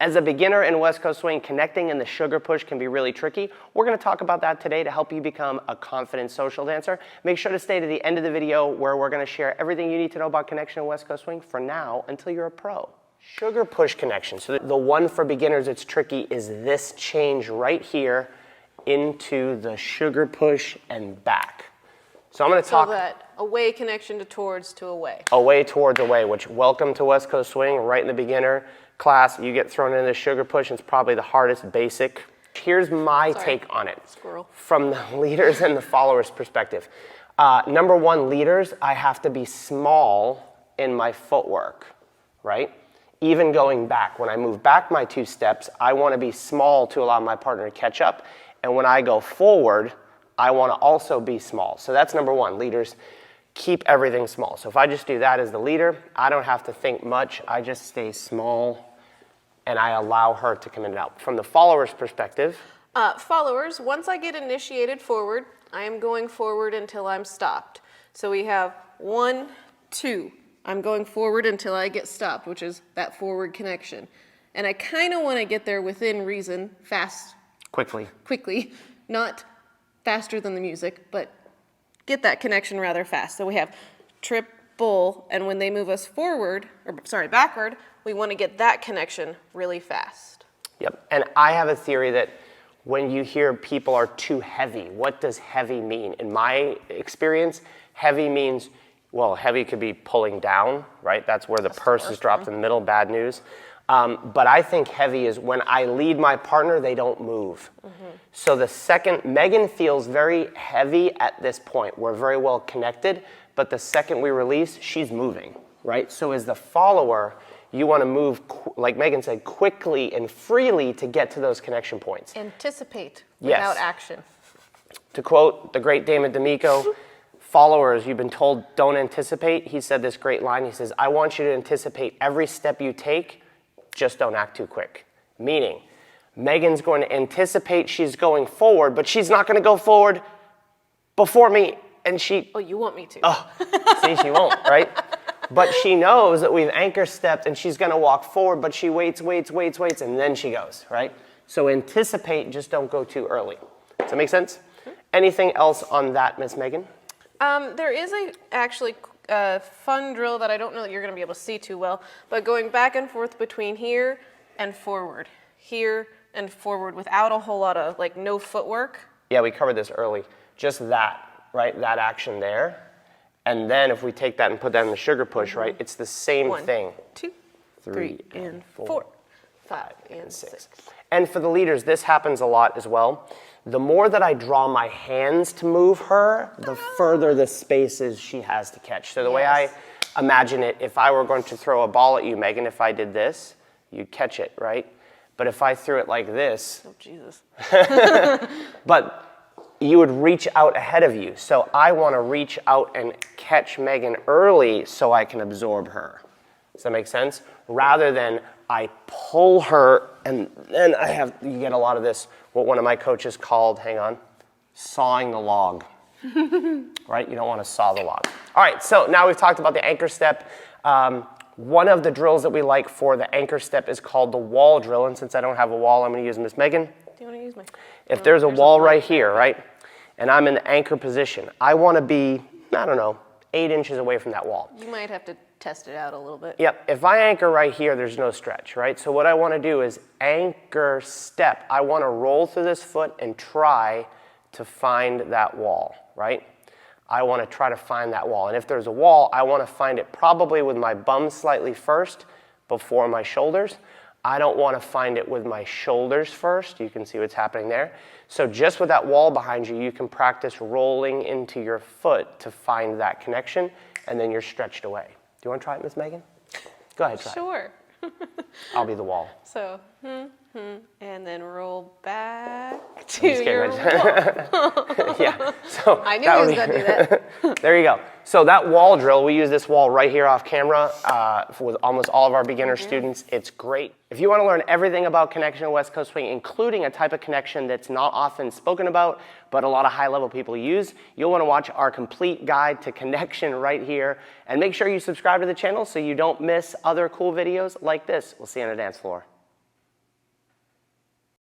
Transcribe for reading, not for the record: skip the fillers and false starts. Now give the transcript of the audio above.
As a beginner in West Coast swing, connecting in the sugar push can be really tricky. We're going to talk about that today to help you become a confident social dancer. Make sure to stay to the end of the video where we're going to share everything you need to know about connection in West Coast swing for now until you're a pro. Sugar push connection. So the one for beginners that's tricky is this change right here into the sugar push and back. So I'm going to talk. So that away connection to towards to away. Away towards away, which welcome to West Coast swing, right in the beginner class. You get thrown into the sugar push, and it's probably the hardest basic. Here's my take on it. Squirrel. From the leaders and the followers perspective. Number one, leaders, I have to be small in my footwork, right? Even going back, when I move back my 2 steps, I want to be small to allow my partner to catch up. And when I go forward, I want to also be small. So that's number one, leaders, keep everything small. So if I just do that as the leader, I don't have to think much. I just stay small and I allow her to come in and out. From the followers' perspective. Followers, once I get initiated forward, I am going forward until I'm stopped. So we have 1, 2. I'm going forward until I get stopped, which is that forward connection. And I kind of want to get there within reason, fast. Quickly, not faster than the music, but get that connection rather fast. So we have triple, and when they move us forward, or sorry, backward, we want to get that connection really fast. Yep, and I have a theory that when you hear people are too heavy, what does heavy mean? In my experience, heavy means, well, heavy could be pulling down, right? That's where the purse is dropped in the middle, bad news. But I think heavy is when I lead my partner, they don't move. So the second, Megan feels very heavy at this point. We're very well connected, but the second we release, she's moving, right? So as the follower, you want to move, like Megan said, quickly and freely to get to those connection points. Anticipate without action. To quote the great Damon D'Amico, followers, you've been told don't anticipate. He said this great line. He says, I want you to anticipate every step you take, just don't act too quick. Meaning, Megan's going to anticipate she's going forward, but she's not going to go forward before me. And she... Oh, you want me to. Oh, see, she won't, right? But she knows that we've anchor stepped and she's going to walk forward, but she waits, and then she goes, right? So anticipate, just don't go too early. Does that make sense? Anything else on that, Miss Megan? There is actually a fun drill that I don't know that you're going to be able to see too well, but going back and forth between here and forward without a whole lot of, like, no footwork. Yeah, we covered this early. Just that, right? That action there. And then if we take that and put that in the sugar push, right, it's the same 1, thing. 2, 3, and 4, 5, and 6. And for the leaders, this happens a lot as well. The more that I draw my hands to move her, the further the spaces she has to catch. So the way I imagine it, if I were going to throw a ball at you, Megan, if I did this, you'd catch it, right? But if I threw it like this, oh, Jesus. but you would reach out ahead of you. So I want to reach out and catch Megan early so I can absorb her. Does that make sense? Rather than I pull her and then you get a lot of this, what one of my coaches called, hang on, sawing the log, right? You don't want to saw the log. All right, so now we've talked about the anchor step. One of the drills that we like for the anchor step is called the wall drill. And since I don't have a wall, I'm going to use Miss Megan. Do you want to use my? If there's a wall right here, right, and I'm in the anchor position, I want to be, I don't know, 8 inches away from that wall. You might have to test it out a little bit. Yep, if I anchor right here, there's no stretch, right? So what I want to do is anchor step. I want to roll through this foot and try to find that wall, right? I want to try to find that wall. And if there's a wall, I want to find it probably with my bum slightly first before my shoulders. I don't want to find it with my shoulders first. You can see what's happening there. So just with that wall behind you, you can practice rolling into your foot to find that connection, and then you're stretched away. Do you want to try it, Miss Megan? Go ahead, try it. Sure. I'll be the wall. So, and then roll back to your wall. Yeah. So I knew he was going to do that. There you go. So that wall drill, we use this wall right here off camera with almost all of our beginner students. It's great. If you want to learn everything about connection in West Coast swing, including a type of connection that's not often spoken about, but a lot of high-level people use, you'll want to watch our complete guide to connection right here. And make sure you subscribe to the channel so you don't miss other cool videos like this. We'll see you on the dance floor.